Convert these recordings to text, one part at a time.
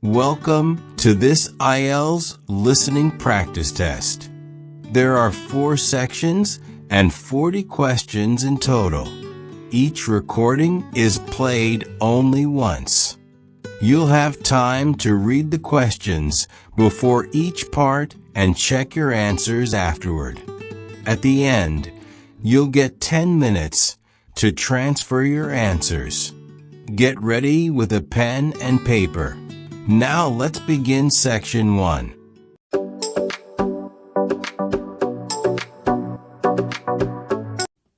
Welcome to this IELTS listening practice test. There are 4 sections and 40 questions in total. Each recording is played only once. You'll have time to read the questions before each part and check your answers afterward. At the end, you'll get 10 minutes to transfer your answers. Get ready with a pen and paper. Now let's begin section 1.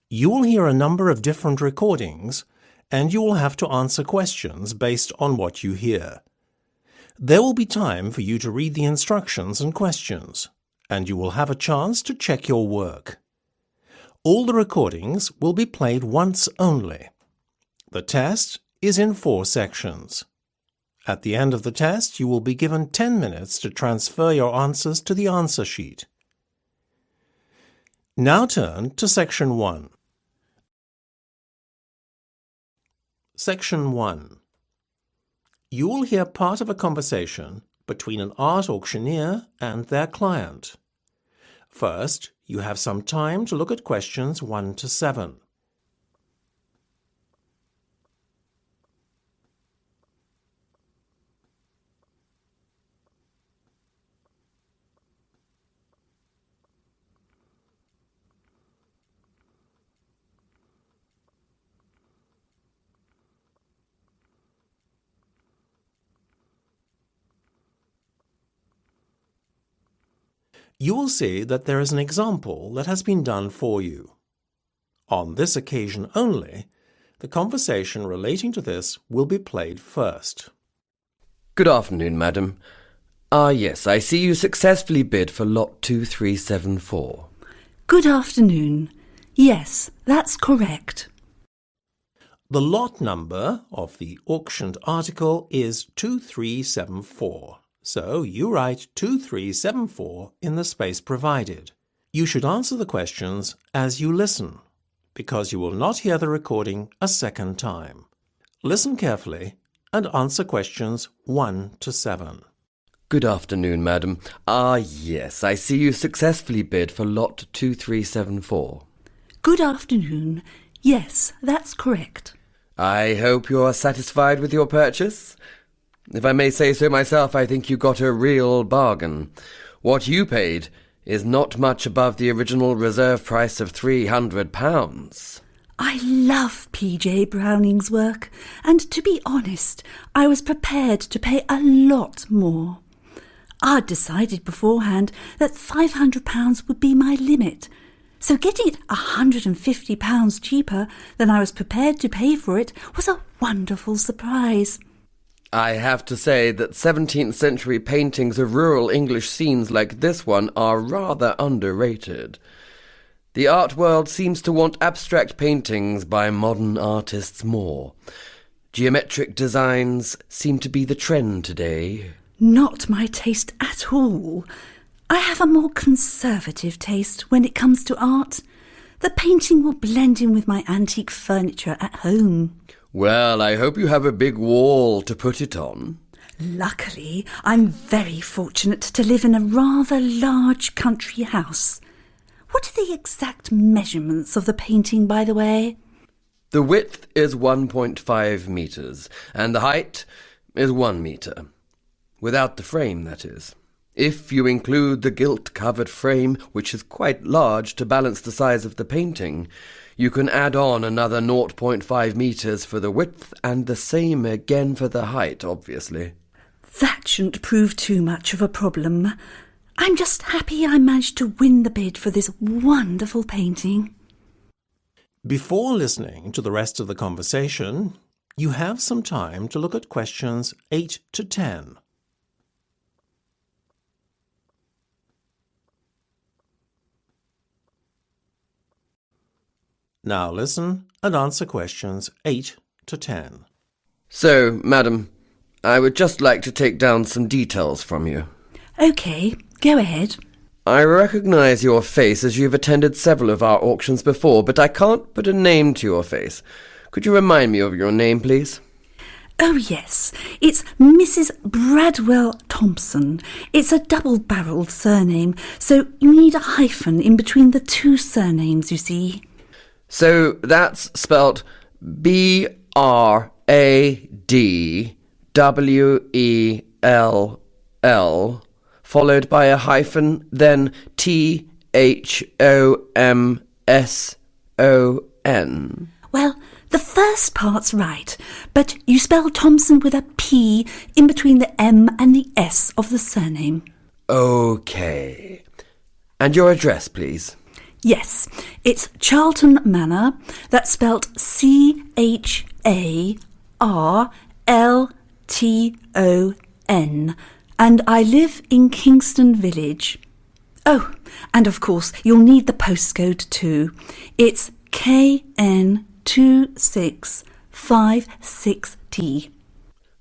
You will hear a number of different recordings, and you will have to answer questions based on what you hear. There will be time for you to read the instructions and questions, and you will have a chance to check your work. All the recordings will be played once only. The test is in 4 sections. At the end of the test, you will be given 10 minutes to transfer your answers to the answer sheet. Now turn to Section 1. Section 1. You will hear part of a conversation between an art auctioneer and their client. First, you have some time to look at questions 1 to 7. You will see that there is an example that has been done for you. On this occasion only, the conversation relating to this will be played first. Good afternoon, madam. Yes, I see you successfully bid for lot 2374. Good afternoon. Yes, that's correct. The lot number of the auctioned article is 2374. So you write 2374 in the space provided. You should answer the questions as you listen, because you will not hear the recording a second time. Listen carefully and answer questions 1 to 7. Good afternoon, madam. Yes, I see you successfully bid for lot 2374. Good afternoon. Yes, that's correct. I hope you are satisfied with your purchase. If I may say so myself, I think you got a real bargain. What you paid is not much above the original reserve price of £300. I love P.J. Browning's work, and to be honest, I was prepared to pay a lot more. I'd decided beforehand that £500 would be my limit, so getting it £150 cheaper than I was prepared to pay for it was a wonderful surprise. I have to say that 17th century paintings of rural English scenes like this one are rather underrated. The art world seems to want abstract paintings by modern artists more. Geometric designs seem to be the trend today. Not my taste at all. I have a more conservative taste when it comes to art. The painting will blend in with my antique furniture at home. Well, I hope you have a big wall to put it on. Luckily, I'm very fortunate to live in a rather large country house. What are the exact measurements of the painting, by the way? The width is 1.5 metres, and the height is 1 metre. Without the frame, that is. If you include the gilt-covered frame, which is quite large to balance the size of the painting, you can add on another 0.5 metres for the width and the same again for the height, obviously. That shouldn't prove too much of a problem. I'm just happy I managed to win the bid for this wonderful painting. Before listening to the rest of the conversation, you have some time to look at questions 8 to 10. Now listen and answer questions 8 to 10. So, madam, I would just like to take down some details from you. OK, go ahead. I recognise your face as you've attended several of our auctions before, but I can't put a name to your face. Could you remind me of your name, please? Oh, yes, it's Mrs. Bradwell Thompson. It's a double-barrelled surname, so you need a hyphen in between the two surnames, you see. So that's spelt Bradwell, followed by a hyphen, then Thomson. Well, the first part's right, but you spell Thompson with a P in between the M and the S of the surname. OK. And your address, please? Yes, it's Charlton Manor. That's spelt Charlton. And I live in Kingston Village. Oh, and of course, you'll need the postcode too. It's KN2656T.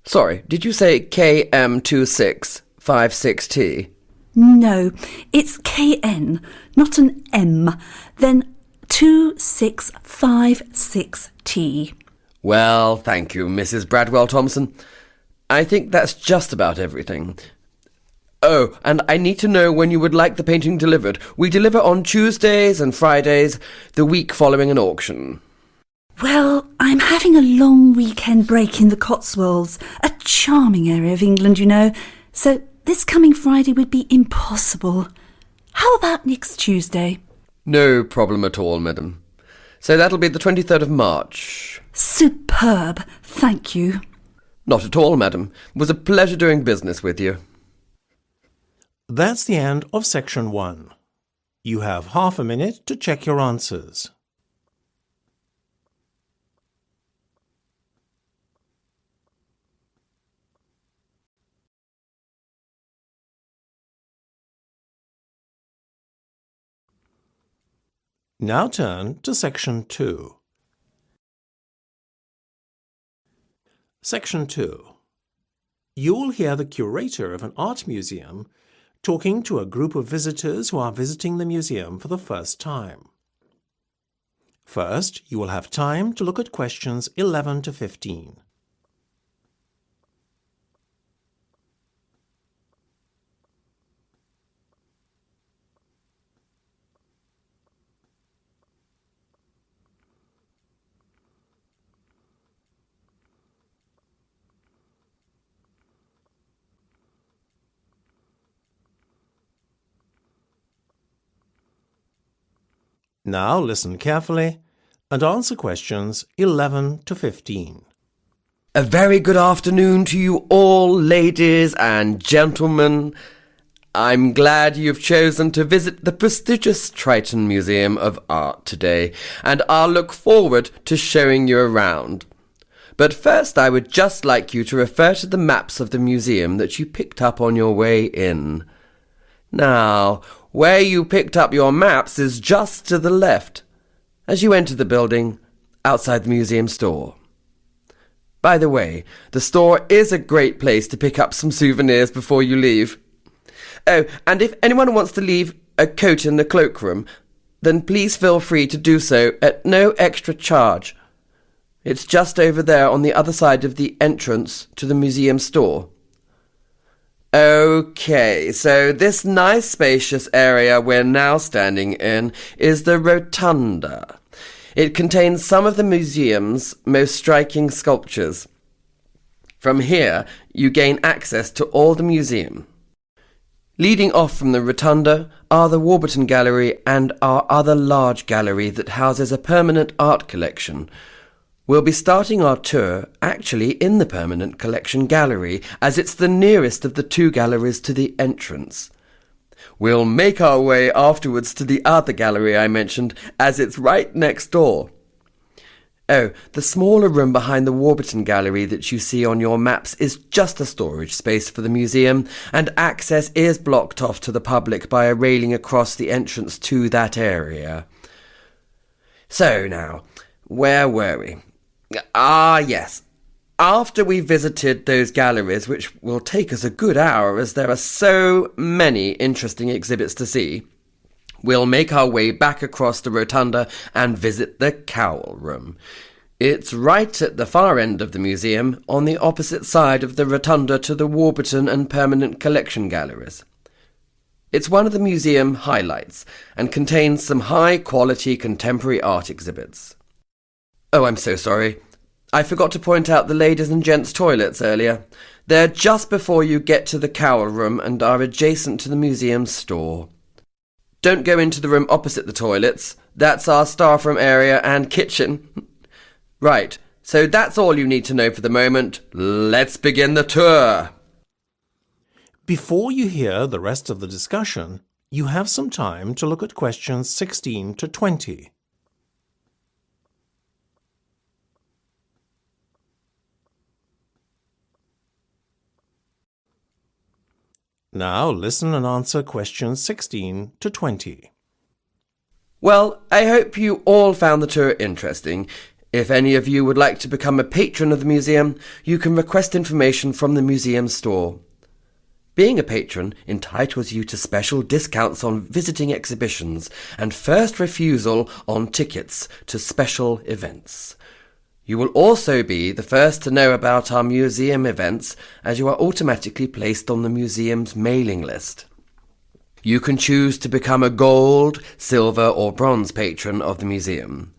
Sorry, did you say KM2656T? No, it's KN, not an M, then 2656T. Well, thank you, Mrs. Bradwell Thompson. I think that's just about everything. Oh, and I need to know when you would like the painting delivered. We deliver on Tuesdays and Fridays, the week following an auction. Well, I'm having a long weekend break in the Cotswolds, a charming area of England, you know, so this coming Friday would be impossible. How about next Tuesday? No problem at all, madam. So that'll be the 23rd of March. Superb, thank you. Not at all, madam. It was a pleasure doing business with you. That's the end of section 1. You have half a minute to check your answers. Now turn to section 2. Section 2. You will hear the curator of an art museum talking to a group of visitors who are visiting the museum for the first time. First, you will have time to look at questions 11 to 15. Now listen carefully and answer questions 11 to 15. A very good afternoon to you all, ladies and gentlemen. I'm glad you've chosen to visit the prestigious Triton Museum of Art today, and I'll look forward to showing you around. But first, I would just like you to refer to the maps of the museum that you picked up on your way in. Now, where you picked up your maps is just to the left, as you enter the building outside the museum store. By the way, the store is a great place to pick up some souvenirs before you leave. Oh, and if anyone wants to leave a coat in the cloakroom, then please feel free to do so at no extra charge. It's just over there on the other side of the entrance to the museum store. Okay, so this nice spacious area we're now standing in is the Rotunda. It contains some of the museum's most striking sculptures. From here, you gain access to all the museum. Leading off from the Rotunda are the Warburton Gallery and our other large gallery that houses a permanent art collection. We'll be starting our tour actually in the Permanent Collection Gallery, as it's the nearest of the two galleries to the entrance. We'll make our way afterwards to the other gallery I mentioned, as it's right next door. Oh, the smaller room behind the Warburton Gallery that you see on your maps is just a storage space for the museum, and access is blocked off to the public by a railing across the entrance to that area. So now, where were we? Ah, yes. After we visited those galleries, which will take us a good hour as there are so many interesting exhibits to see, we'll make our way back across the Rotunda and visit the Cowl Room. It's right at the far end of the museum, on the opposite side of the rotunda to the Warburton and Permanent Collection Galleries. It's one of the museum highlights and contains some high-quality contemporary art exhibits. Oh, I'm so sorry. I forgot to point out the ladies' and gents' toilets earlier. They're just before you get to the cowl room and are adjacent to the museum's store. Don't go into the room opposite the toilets. That's our staff room area and kitchen. Right, so that's all you need to know for the moment. Let's begin the tour. Before you hear the rest of the discussion, you have some time to look at questions 16 to 20. Now listen and answer questions 16 to 20. Well, I hope you all found the tour interesting. If any of you would like to become a patron of the museum, you can request information from the museum store. Being a patron entitles you to special discounts on visiting exhibitions and first refusal on tickets to special events. You will also be the first to know about our museum events, as you are automatically placed on the museum's mailing list. You can choose to become a gold, silver or bronze patron of the museum.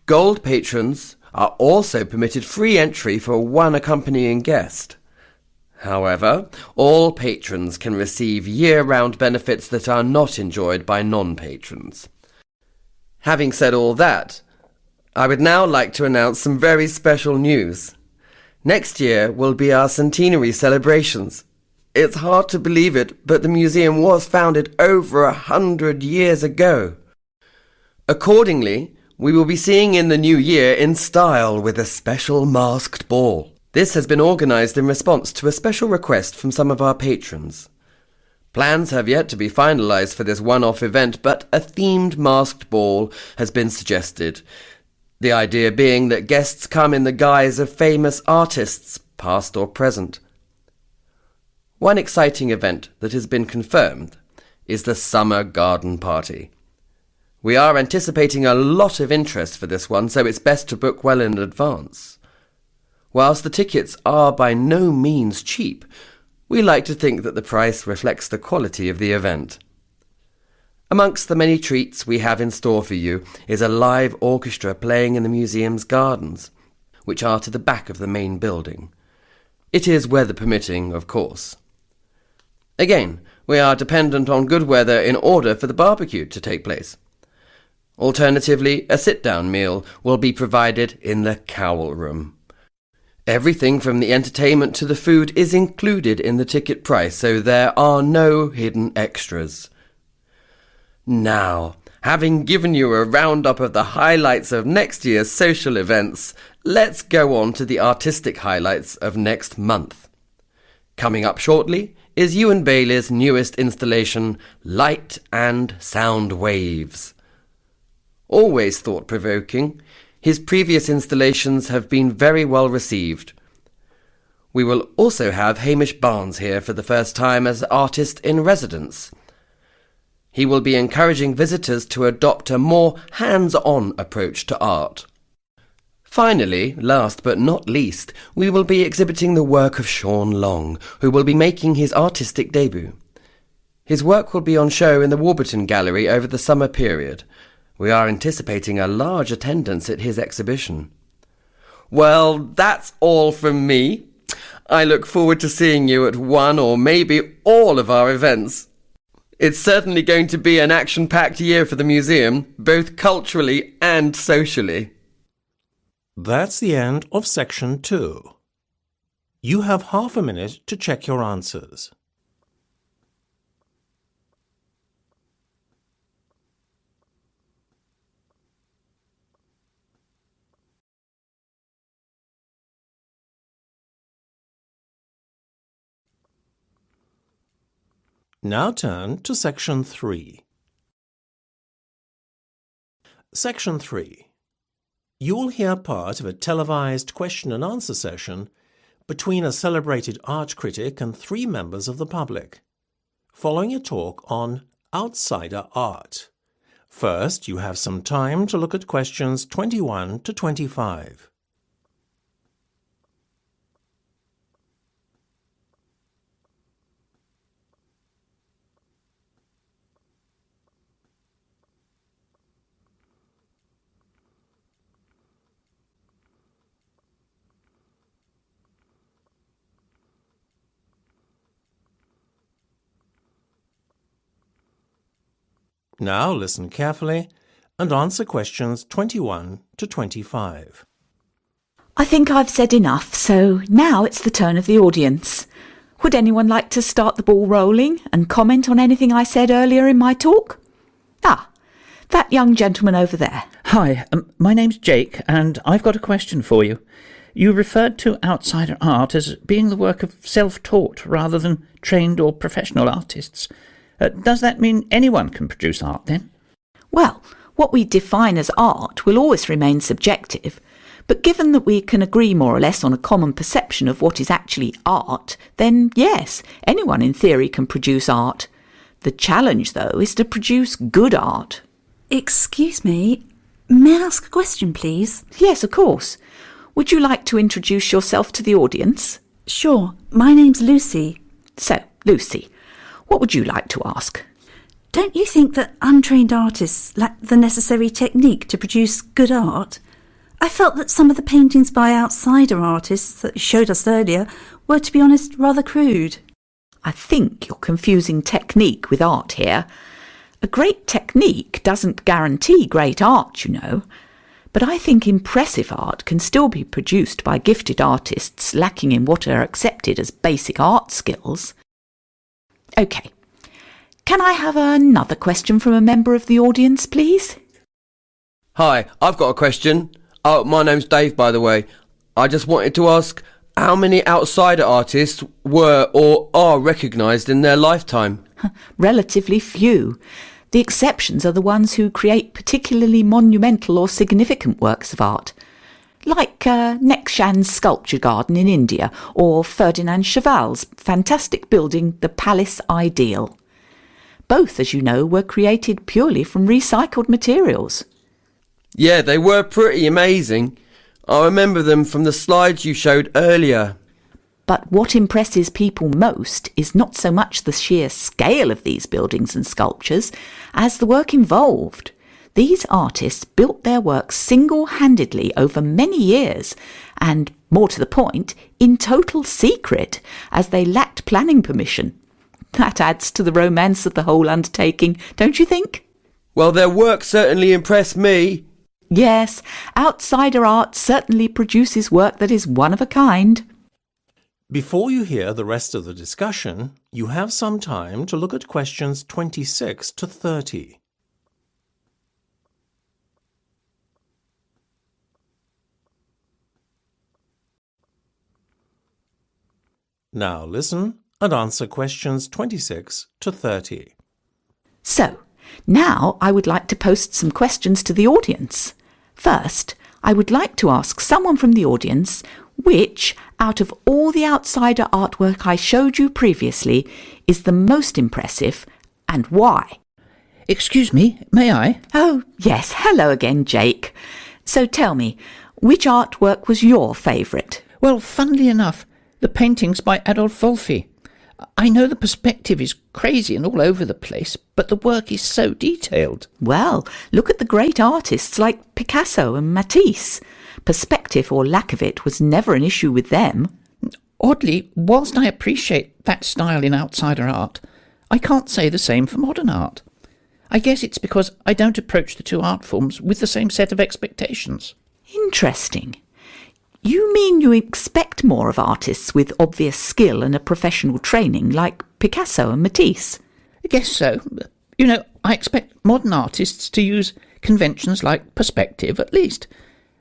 Gold patrons are also permitted free entry for one accompanying guest. However, all patrons can receive year-round benefits that are not enjoyed by non-patrons. Having said all that, I would now like to announce some very special news. Next year will be our centenary celebrations. It's hard to believe it, but the museum was founded over 100 years ago. Accordingly, we will be seeing in the new year in style with a special masked ball. This has been organised in response to a special request from some of our patrons. Plans have yet to be finalised for this one-off event, but a themed masked ball has been suggested. The idea being that guests come in the guise of famous artists, past or present. One exciting event that has been confirmed is the Summer Garden Party. We are anticipating a lot of interest for this one, so it's best to book well in advance. Whilst the tickets are by no means cheap, we like to think that the price reflects the quality of the event. Amongst the many treats we have in store for you is a live orchestra playing in the museum's gardens, which are to the back of the main building. It is weather permitting, of course. Again, we are dependent on good weather in order for the barbecue to take place. Alternatively, a sit-down meal will be provided in the cowl room. Everything from the entertainment to the food is included in the ticket price, so there are no hidden extras. Now, having given you a roundup of the highlights of next year's social events, let's go on to the artistic highlights of next month. Coming up shortly is Ewan Bailey's newest installation, Light and Sound Waves. Always thought-provoking, his previous installations have been very well received. We will also have Hamish Barnes here for the first time as artist in residence. He will be encouraging visitors to adopt a more hands-on approach to art. Finally, last but not least, we will be exhibiting the work of Sean Long, who will be making his artistic debut. His work will be on show in the Warburton Gallery over the summer period. We are anticipating a large attendance at his exhibition. Well, that's all from me. I look forward to seeing you at one or maybe all of our events. It's certainly going to be an action-packed year for the museum, both culturally and socially. That's the end of section 2. You have half a minute to check your answers. Now turn to section 3. Section 3. You will hear part of a televised question and answer session between a celebrated art critic and 3 members of the public, following a talk on outsider art. First, you have some time to look at questions 21 to 25. Now listen carefully and answer questions 21 to 25. I think I've said enough, so now it's the turn of the audience. Would anyone like to start the ball rolling and comment on anything I said earlier in my talk? That young gentleman over there. Hi, my name's Jake, and I've got a question for you. You referred to outsider art as being the work of self-taught rather than trained or professional artists. Does that mean anyone can produce art then? Well, what we define as art will always remain subjective, but given that we can agree more or less on a common perception of what is actually art, then yes, anyone in theory can produce art. The challenge, though, is to produce good art. Excuse me, may I ask a question, please? Yes, of course. Would you like to introduce yourself to the audience? Sure, my name's Lucy. So, Lucy, what would you like to ask? Don't you think that untrained artists lack the necessary technique to produce good art? I felt that some of the paintings by outsider artists that you showed us earlier were, to be honest, rather crude. I think you're confusing technique with art here. A great technique doesn't guarantee great art, you know. But I think impressive art can still be produced by gifted artists lacking in what are accepted as basic art skills. OK. Can I have another question from a member of the audience, please? Hi, I've got a question. Oh, my name's Dave, by the way. I just wanted to ask how many outsider artists were or are recognised in their lifetime? Relatively few. The exceptions are the ones who create particularly monumental or significant works of art, like Nekshan's sculpture garden in India or Ferdinand Cheval's fantastic building, the Palace Ideal. Both, as you know, were created purely from recycled materials. Yeah, they were pretty amazing. I remember them from the slides you showed earlier. But what impresses people most is not so much the sheer scale of these buildings and sculptures as the work involved. These artists built their work single-handedly over many years and, more to the point, in total secret, as they lacked planning permission. That adds to the romance of the whole undertaking, don't you think? Well, their work certainly impressed me. Yes, outsider art certainly produces work that is one of a kind. Before you hear the rest of the discussion, you have some time to look at questions 26 to 30. Now listen and answer questions 26 to 30. So, now I would like to post some questions to the audience. First, I would like to ask someone from the audience which, out of all the outsider artwork I showed you previously, is the most impressive and why? Excuse me, may I? Oh, yes. Hello again, Jake. So tell me, which artwork was your favourite? Well, funnily enough, the paintings by Adolf Wolfi. I know the perspective is crazy and all over the place, but the work is so detailed. Well, look at the great artists like Picasso and Matisse. Perspective or lack of it was never an issue with them. Oddly, whilst I appreciate that style in outsider art, I can't say the same for modern art. I guess it's because I don't approach the two art forms with the same set of expectations. Interesting. You mean you expect more of artists with obvious skill and a professional training like Picasso and Matisse? I guess so. You know, I expect modern artists to use conventions like perspective at least.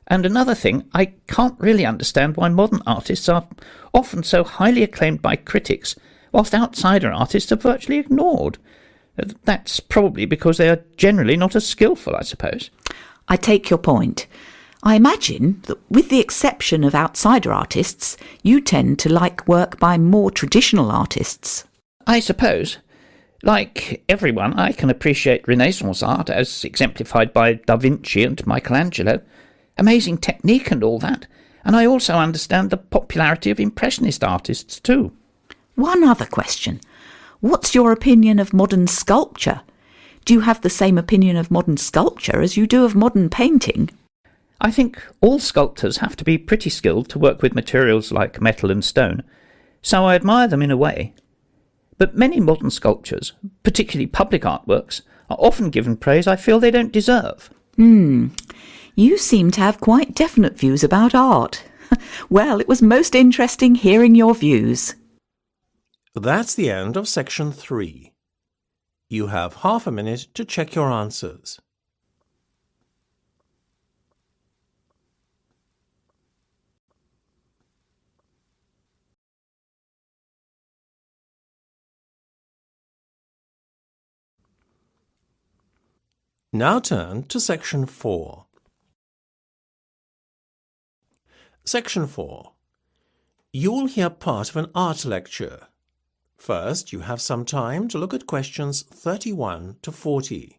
And another thing, I can't really understand why modern artists are often so highly acclaimed by critics, whilst outsider artists are virtually ignored. That's probably because they are generally not as skillful, I suppose. I take your point. I imagine that with the exception of outsider artists, you tend to like work by more traditional artists. I suppose. Like everyone, I can appreciate Renaissance art as exemplified by Da Vinci and Michelangelo. Amazing technique and all that, and I also understand the popularity of Impressionist artists too. One other question. What's your opinion of modern sculpture? Do you have the same opinion of modern sculpture as you do of modern painting? I think all sculptors have to be pretty skilled to work with materials like metal and stone, so I admire them in a way. But many modern sculptures, particularly public artworks, are often given praise I feel they don't deserve. You seem to have quite definite views about art. Well, it was most interesting hearing your views. That's the end of section 3. You have half a minute to check your answers. Now turn to section 4. Section 4. You will hear part of an art lecture. First, you have some time to look at questions 31 to 40.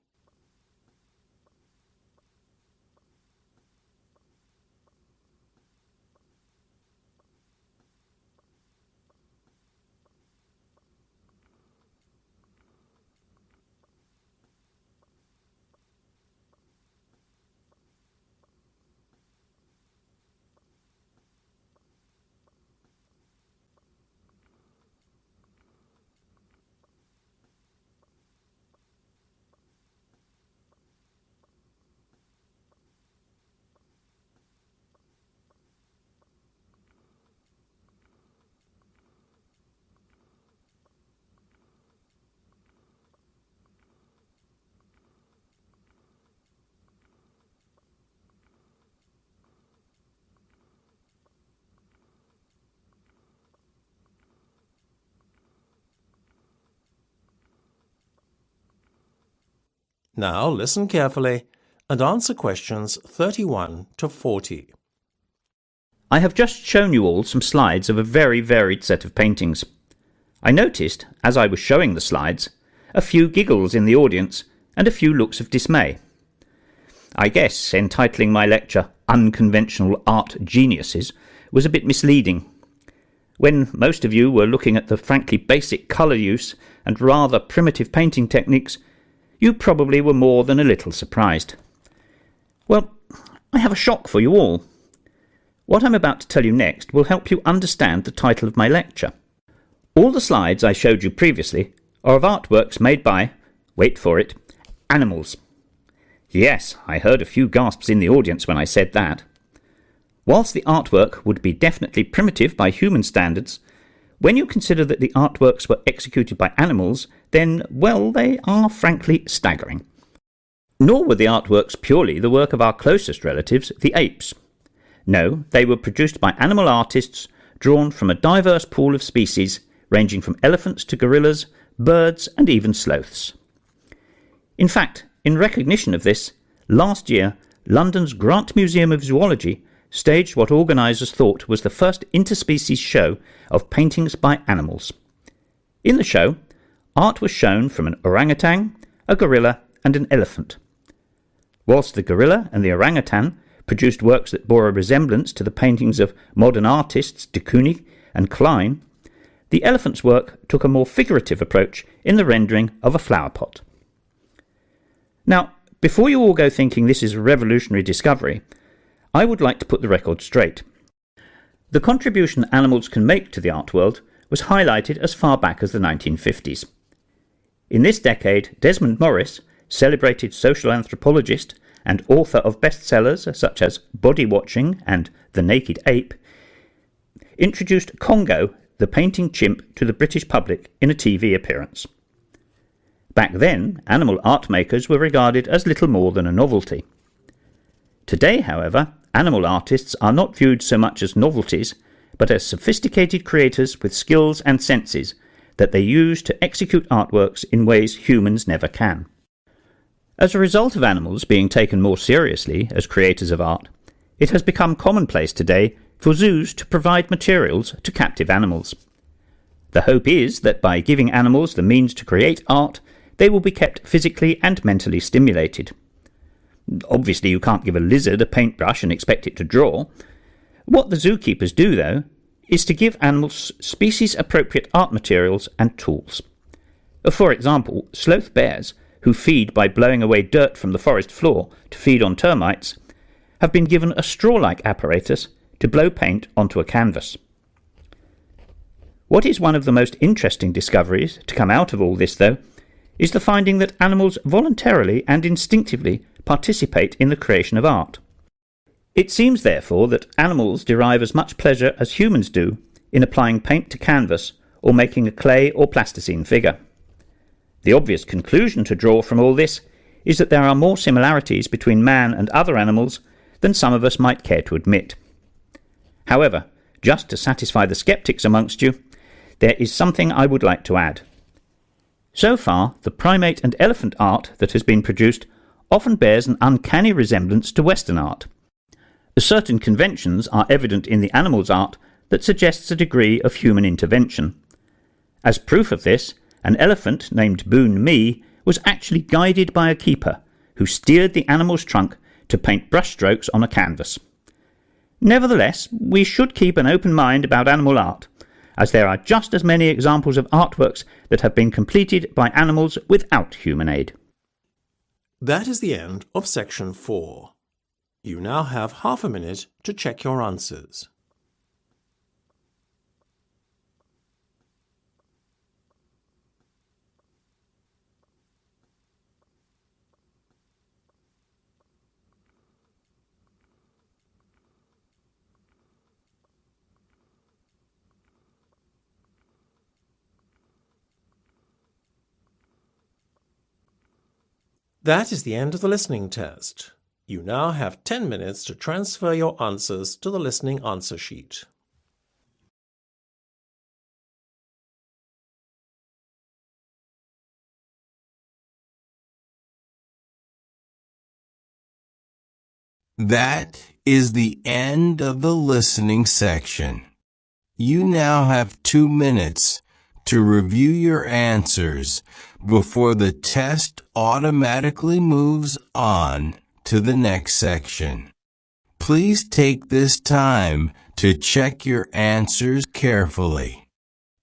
Now listen carefully and answer questions 31 to 40. I have just shown you all some slides of a very varied set of paintings. I noticed, as I was showing the slides, a few giggles in the audience and a few looks of dismay. I guess entitling my lecture Unconventional Art Geniuses was a bit misleading. When most of you were looking at the frankly basic colour use and rather primitive painting techniques, you probably were more than a little surprised. Well, I have a shock for you all. What I'm about to tell you next will help you understand the title of my lecture. All the slides I showed you previously are of artworks made by, wait for it, animals. Yes, I heard a few gasps in the audience when I said that. Whilst the artwork would be definitely primitive by human standards, when you consider that the artworks were executed by animals, then, well, they are frankly staggering. Nor were the artworks purely the work of our closest relatives, the apes. No, they were produced by animal artists drawn from a diverse pool of species, ranging from elephants to gorillas, birds and even sloths. In fact, in recognition of this, last year, London's Grant Museum of Zoology staged what organisers thought was the first interspecies show of paintings by animals. In the show, art was shown from an orangutan, a gorilla and an elephant. Whilst the gorilla and the orangutan produced works that bore a resemblance to the paintings of modern artists de Kooning and Klein, the elephant's work took a more figurative approach in the rendering of a flower pot. Now, before you all go thinking this is a revolutionary discovery, I would like to put the record straight. The contribution animals can make to the art world was highlighted as far back as the 1950s. In this decade, Desmond Morris, celebrated social anthropologist and author of bestsellers such as Body Watching and The Naked Ape, introduced Congo, the painting chimp, to the British public in a TV appearance. Back then, animal art makers were regarded as little more than a novelty. Today, however, animal artists are not viewed so much as novelties, but as sophisticated creators with skills and senses that they use to execute artworks in ways humans never can. As a result of animals being taken more seriously as creators of art, it has become commonplace today for zoos to provide materials to captive animals. The hope is that by giving animals the means to create art, they will be kept physically and mentally stimulated. Obviously, you can't give a lizard a paintbrush and expect it to draw. What the zookeepers do, though, is to give animals species-appropriate art materials and tools. For example, sloth bears, who feed by blowing away dirt from the forest floor to feed on termites, have been given a straw-like apparatus to blow paint onto a canvas. What is one of the most interesting discoveries to come out of all this, though, is the finding that animals voluntarily and instinctively participate in the creation of art. It seems, therefore, that animals derive as much pleasure as humans do in applying paint to canvas or making a clay or plasticine figure. The obvious conclusion to draw from all this is that there are more similarities between man and other animals than some of us might care to admit. However, just to satisfy the sceptics amongst you, there is something I would like to add. So far, the primate and elephant art that has been produced often bears an uncanny resemblance to Western art. Certain conventions are evident in the animal's art that suggests a degree of human intervention. As proof of this, an elephant named Boon Mi was actually guided by a keeper who steered the animal's trunk to paint brushstrokes on a canvas. Nevertheless, we should keep an open mind about animal art, as there are just as many examples of artworks that have been completed by animals without human aid. That is the end of section 4. You now have half a minute to check your answers. That is the end of the listening test. You now have 10 minutes to transfer your answers to the listening answer sheet. That is the end of the listening section. You now have 2 minutes to review your answers before the test automatically moves on to the next section. Please take this time to check your answers carefully.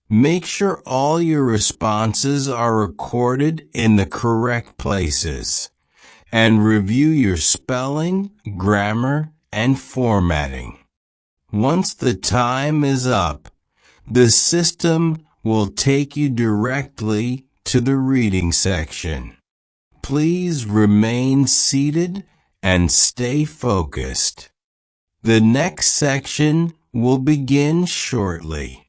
Make sure all your responses are recorded in the correct places, and review your spelling, grammar, and formatting. Once the time is up, the system will take you directly to the reading section. Please remain seated and stay focused. The next section will begin shortly.